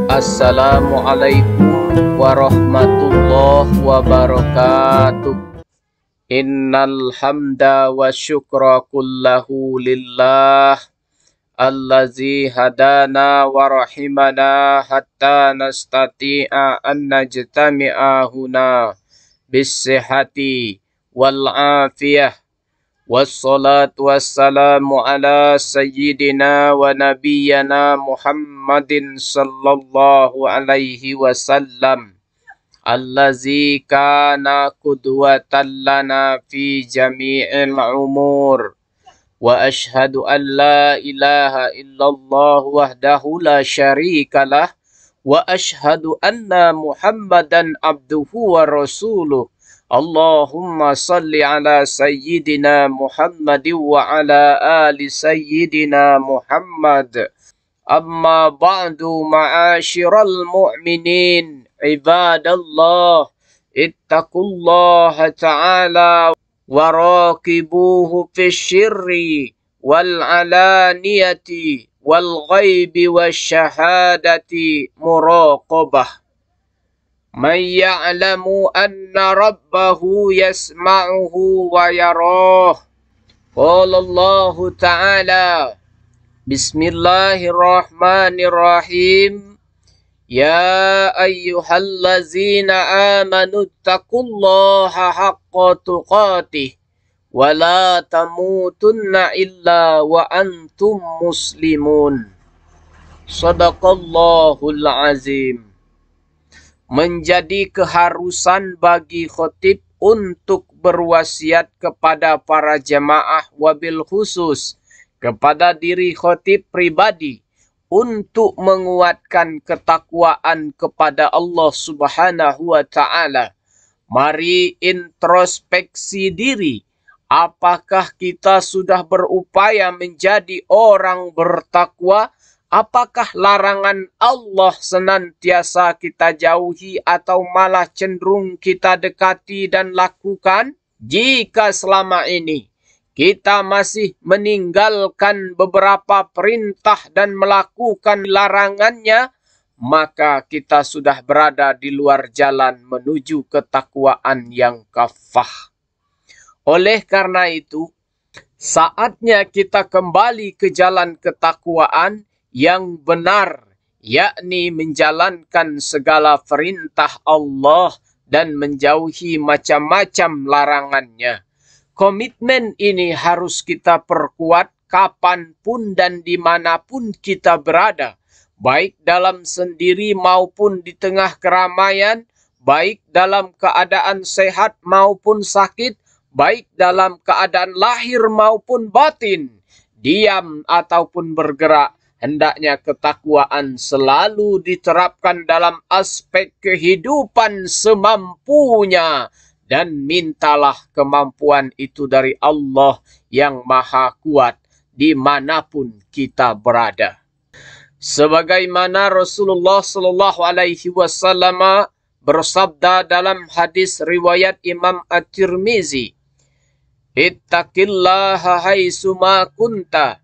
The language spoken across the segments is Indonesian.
Assalamualaikum warahmatullahi wabarakatuh. Innal hamda wa syukra kullahu lillah allazi hadana wa rahimana hatta nastati'a an najtami'a huna bis-sihhati wal afiyah. Wassalatu wassalamu ala sayyidina wa nabiyyana Muhammadin sallallahu alaihi wasallam allazi kana qudwatan lana fi jami'il umur. Wa ashhadu an la ilaha illallah wahdahu la syarikalah wa ashhadu anna Muhammadan abduhu wa rasuluh. Allahumma salli ala sayyidina Muhammad wa ala ali sayyidina Muhammad. Amma ba'du, ma'asyiral mu'minin ibadallah, ittaqullaha ta'ala wa raqibuhu fisyirri wal alaniyati wal ghaibi wasyahadati muraqabah. Man ya'lamu anna rabbahu yasma'uhu wa yarah. Qala Allahu ta'ala, Bismillahirrahmanirrahim. Ya ayyuhallazina amanu taqullaha haqqa tuqatih wa la tamutunna illa wa antum muslimun. Sadaqallahul azim. Menjadi keharusan bagi khatib untuk berwasiat kepada para jemaah, wabil khusus kepada diri khatib pribadi, untuk menguatkan ketakwaan kepada Allah Subhanahu wa ta'ala. Mari introspeksi diri. Apakah kita sudah berupaya menjadi orang bertakwa? Apakah larangan Allah senantiasa kita jauhi atau malah cenderung kita dekati dan lakukan? Jika selama ini kita masih meninggalkan beberapa perintah dan melakukan larangannya, maka kita sudah berada di luar jalan menuju ketakwaan yang kafah. Oleh karena itu, saatnya kita kembali ke jalan ketakwaan yang benar, yakni menjalankan segala perintah Allah dan menjauhi macam-macam larangannya. Komitmen ini harus kita perkuat kapanpun dan dimanapun kita berada, baik dalam sendiri maupun di tengah keramaian, baik dalam keadaan sehat maupun sakit, baik dalam keadaan lahir maupun batin, diam ataupun bergerak. Hendaknya ketakwaan selalu diterapkan dalam aspek kehidupan semampunya, dan mintalah kemampuan itu dari Allah yang Maha Kuat dimanapun kita berada. Sebagaimana Rasulullah Sallallahu Alaihi Wasallam bersabda dalam hadis riwayat Imam At-Tirmizi, Ittaqillaha haitsuma kunta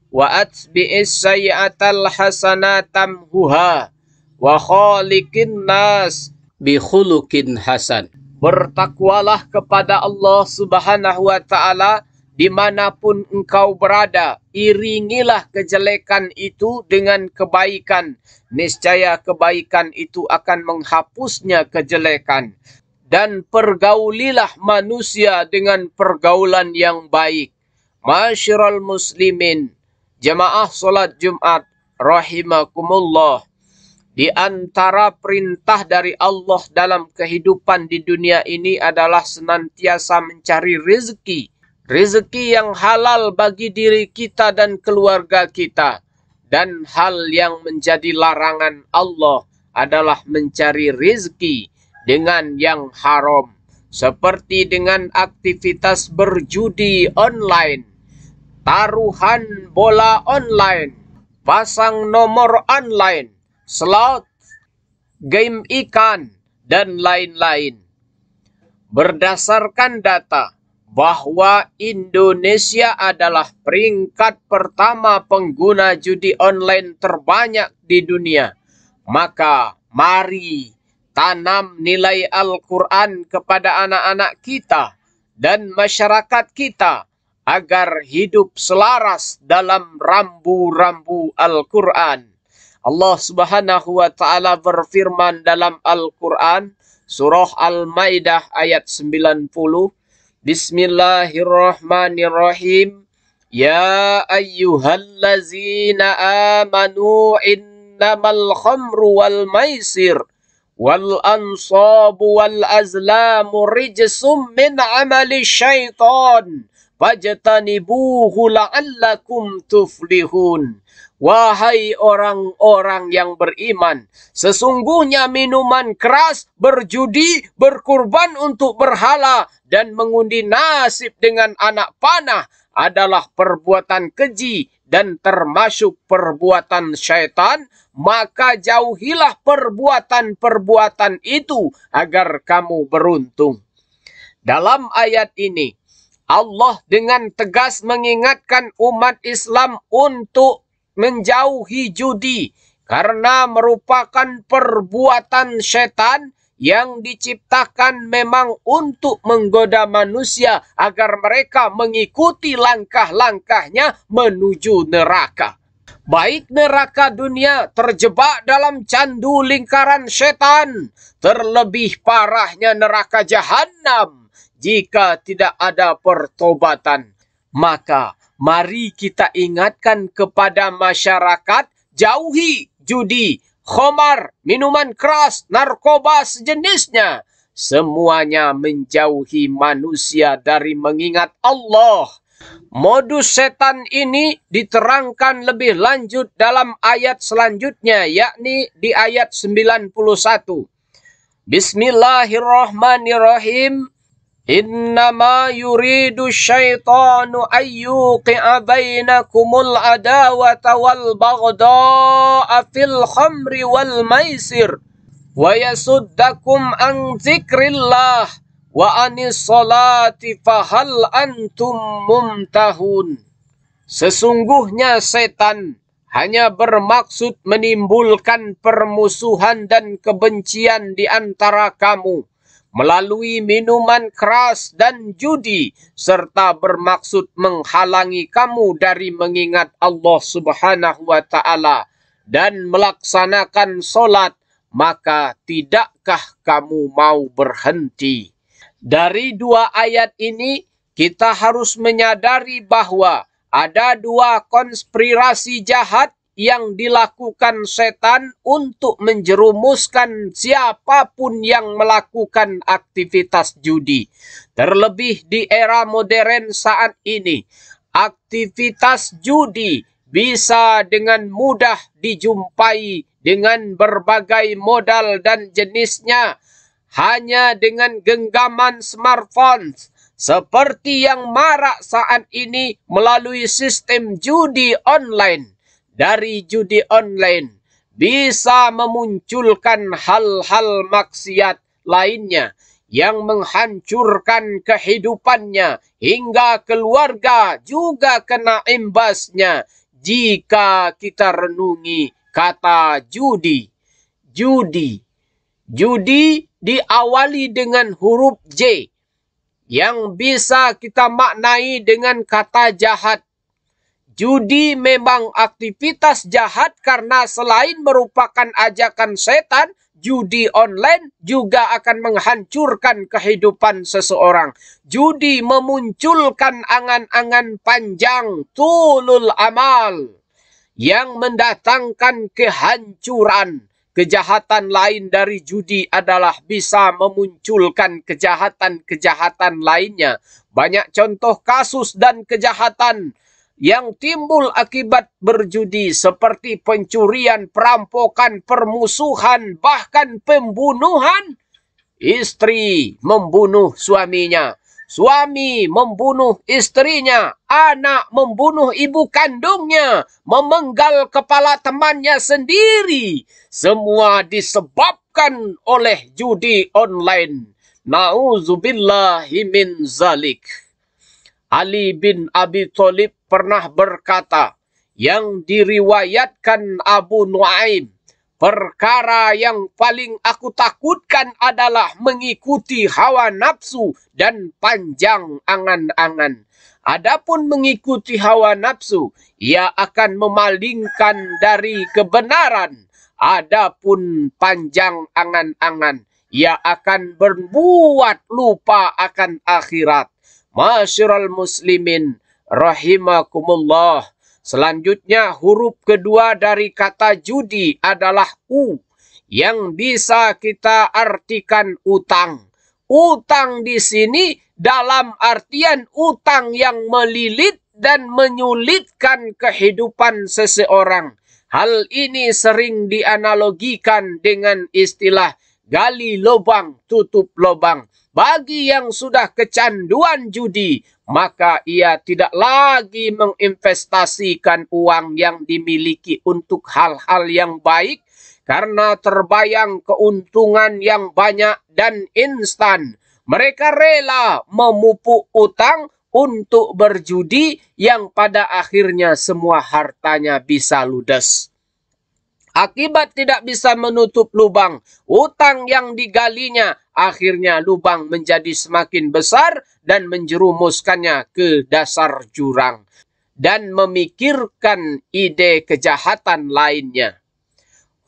wa atbi'is sayyi'atal hasanatam huha wa khaliqin nas bi khuluqin hasan. Bertakwalah kepada Allah Subhanahu wa ta'ala dimanapun engkau berada. Iringilah kejelekan itu dengan kebaikan. Niscaya kebaikan itu akan menghapusnya kejelekan. Dan pergaulilah manusia dengan pergaulan yang baik. Masyiral muslimin, jemaah salat Jumat rahimakumullah. Di antara perintah dari Allah dalam kehidupan di dunia ini adalah senantiasa mencari rezeki. Rezeki yang halal bagi diri kita dan keluarga kita. Dan hal yang menjadi larangan Allah adalah mencari rezeki dengan yang haram. Seperti dengan aktivitas berjudi online, taruhan bola online, pasang nomor online, slot, game ikan, dan lain-lain. Berdasarkan data bahwa Indonesia adalah peringkat pertama pengguna judi online terbanyak di dunia, Maka mari tanam nilai Al-Quran kepada anak-anak kita dan masyarakat kita agar hidup selaras dalam rambu-rambu Al-Quran. Allah Subhanahu wa Ta'ala berfirman dalam Al-Quran, surah Al-Maidah ayat 90, Bismillahirrahmanirrahim. Ya ayyuhallazina amanu innamal khamru wal maisir wal ansabu wal azlamu rijsum min amali syaitan fajtanibuhu la'allakum tuflihun. Wahai orang-orang yang beriman, sesungguhnya minuman keras, berjudi, berkurban untuk berhala, dan mengundi nasib dengan anak panah adalah perbuatan keji dan termasuk perbuatan syaitan. Maka jauhilah perbuatan-perbuatan itu agar kamu beruntung. Dalam ayat ini, Allah dengan tegas mengingatkan umat Islam untuk menjauhi judi karena merupakan perbuatan setan yang diciptakan memang untuk menggoda manusia agar mereka mengikuti langkah-langkahnya menuju neraka. Baik neraka dunia terjebak dalam candu lingkaran setan, terlebih parahnya neraka jahanam jika tidak ada pertobatan. Maka mari kita ingatkan kepada masyarakat, jauhi judi, khamar, minuman keras, narkoba sejenisnya. Semuanya menjauhi manusia dari mengingat Allah. Modus setan ini diterangkan lebih lanjut dalam ayat selanjutnya, yakni di ayat 91. Bismillahirrahmanirrahim. Innama yuridu syaitanu ayyuqi'a bainakumul adawata wal baghdha'a fil khamri wal maisir wa yasuddakum an dzikrillah wa anis salati fahal antum mumtahun. Sesungguhnya setan hanya bermaksud menimbulkan permusuhan dan kebencian di antara kamu melalui minuman keras dan judi, serta bermaksud menghalangi kamu dari mengingat Allah Subhanahu wa Ta'ala dan melaksanakan solat. Maka tidakkah kamu mau berhenti? Dari dua ayat ini kita harus menyadari bahwa ada dua konspirasi jahat yang dilakukan setan untuk menjerumuskan siapapun yang melakukan aktivitas judi. Terlebih di era modern saat ini, aktivitas judi bisa dengan mudah dijumpai dengan berbagai modal dan jenisnya hanya dengan genggaman smartphone, seperti yang marak saat ini melalui sistem judi online. Dari judi online bisa memunculkan hal-hal maksiat lainnya yang menghancurkan kehidupannya hingga keluarga juga kena imbasnya jika kita renungi kata judi. Judi diawali dengan huruf J yang bisa kita maknai dengan kata jahat. Judi memang aktivitas jahat karena selain merupakan ajakan setan, judi online juga akan menghancurkan kehidupan seseorang. Judi memunculkan angan-angan panjang, tulul amal, yang mendatangkan kehancuran. Kejahatan lain dari judi adalah bisa memunculkan kejahatan-kejahatan lainnya. Banyak contoh kasus dan kejahatan yang timbul akibat berjudi seperti pencurian, perampokan, permusuhan, bahkan pembunuhan. Istri membunuh suaminya, suami membunuh istrinya, anak membunuh ibu kandungnya, memenggal kepala temannya sendiri. Semua disebabkan oleh judi online. Na'udzubillahi min zalik. Ali bin Abi Thalib pernah berkata, yang diriwayatkan Abu Nuaim, Perkara yang paling aku takutkan adalah mengikuti hawa nafsu dan panjang angan-angan. Adapun mengikuti hawa nafsu, ia akan memalingkan dari kebenaran. Adapun panjang angan-angan, ia akan berbuat lupa akan akhirat. Masyiral muslimin rahimakumullah. Selanjutnya huruf kedua dari kata judi adalah U, yang bisa kita artikan utang. Utang di sini dalam artian utang yang melilit dan menyulitkan kehidupan seseorang. Hal ini sering dianalogikan dengan istilah gali lubang, tutup lubang. Bagi yang sudah kecanduan judi, maka ia tidak lagi menginvestasikan uang yang dimiliki untuk hal-hal yang baik, karena terbayang keuntungan yang banyak dan instan. Mereka rela memupuk utang untuk berjudi yang pada akhirnya semua hartanya bisa ludes. Akibat tidak bisa menutup lubang utang yang digalinya, akhirnya lubang menjadi semakin besar dan menjerumuskannya ke dasar jurang dan memikirkan ide kejahatan lainnya.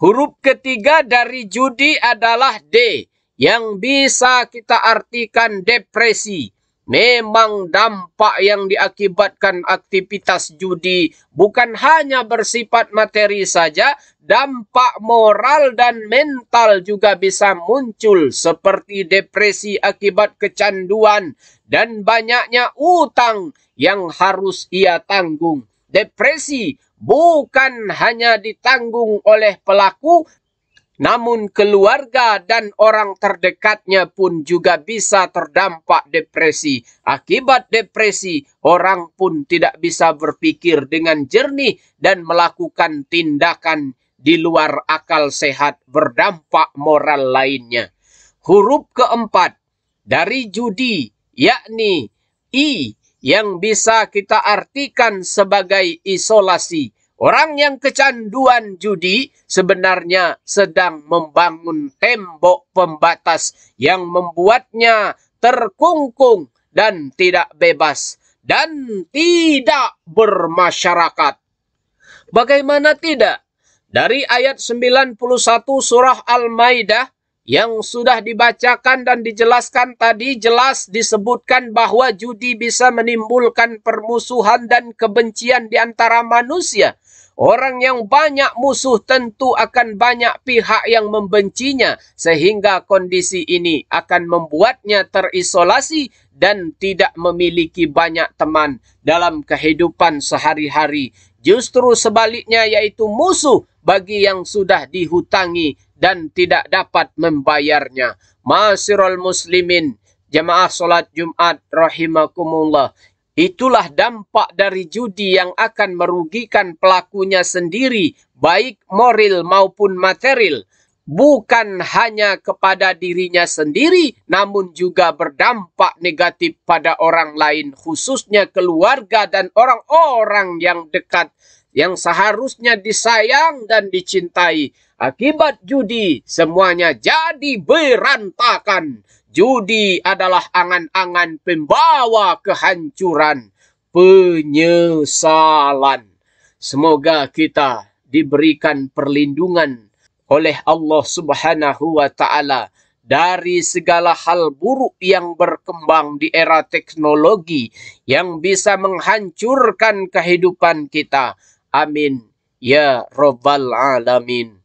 Huruf ketiga dari judi adalah D, yang bisa kita artikan depresi. Memang dampak yang diakibatkan aktivitas judi bukan hanya bersifat materi saja, dampak moral dan mental juga bisa muncul seperti depresi akibat kecanduan dan banyaknya utang yang harus ia tanggung. Depresi bukan hanya ditanggung oleh pelaku, namun keluarga dan orang terdekatnya pun juga bisa terdampak depresi. Akibat depresi, orang pun tidak bisa berpikir dengan jernih dan melakukan tindakan di luar akal sehat, berdampak moral lainnya. Huruf keempat dari judi, yakni I, yang bisa kita artikan sebagai isolasi. Orang yang kecanduan judi sebenarnya sedang membangun tembok pembatas yang membuatnya terkungkung dan tidak bebas dan tidak bermasyarakat. Bagaimana tidak? Dari ayat 91 surah Al-Maidah yang sudah dibacakan dan dijelaskan tadi, jelas disebutkan bahwa judi bisa menimbulkan permusuhan dan kebencian di antara manusia. Orang yang banyak musuh tentu akan banyak pihak yang membencinya, sehingga kondisi ini akan membuatnya terisolasi dan tidak memiliki banyak teman dalam kehidupan sehari-hari. Justru sebaliknya, yaitu musuh bagi yang sudah dihutangi dan tidak dapat membayarnya. Ma'asyiral muslimin, jamaah salat Jumat rahimakumullah. Itulah dampak dari judi yang akan merugikan pelakunya sendiri, baik moral maupun material. Bukan hanya kepada dirinya sendiri, namun juga berdampak negatif pada orang lain, khususnya keluarga dan orang-orang yang dekat, yang seharusnya disayang dan dicintai. Akibat judi, semuanya jadi berantakan. Judi adalah angan-angan pembawa kehancuran, penyesalan. Semoga kita diberikan perlindungan oleh Allah Subhanahu wa Ta'ala dari segala hal buruk yang berkembang di era teknologi yang bisa menghancurkan kehidupan kita. Amin ya rabbal alamin.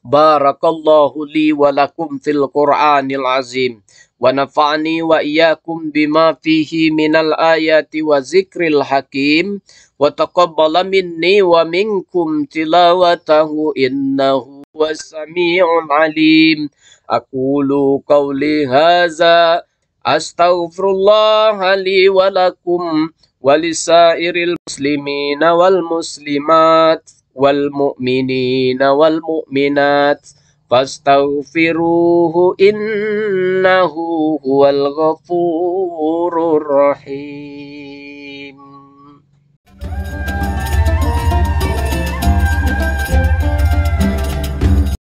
Barakallahu li wa lakum fil Qur'anil azim wa nafa'ani wa iyyakum bima fihi minal ayati wa zikril hakim wa taqabbala minni wa minkum tilawatahu innahu was-sami'ul alim. Aqulu qawli hadza astaghfirullah li wa lakum wa lisairil muslimina wal muslimat wal mu'minina wal mu'minat fastaghfiruhu innahu huwal ghafurur rahim.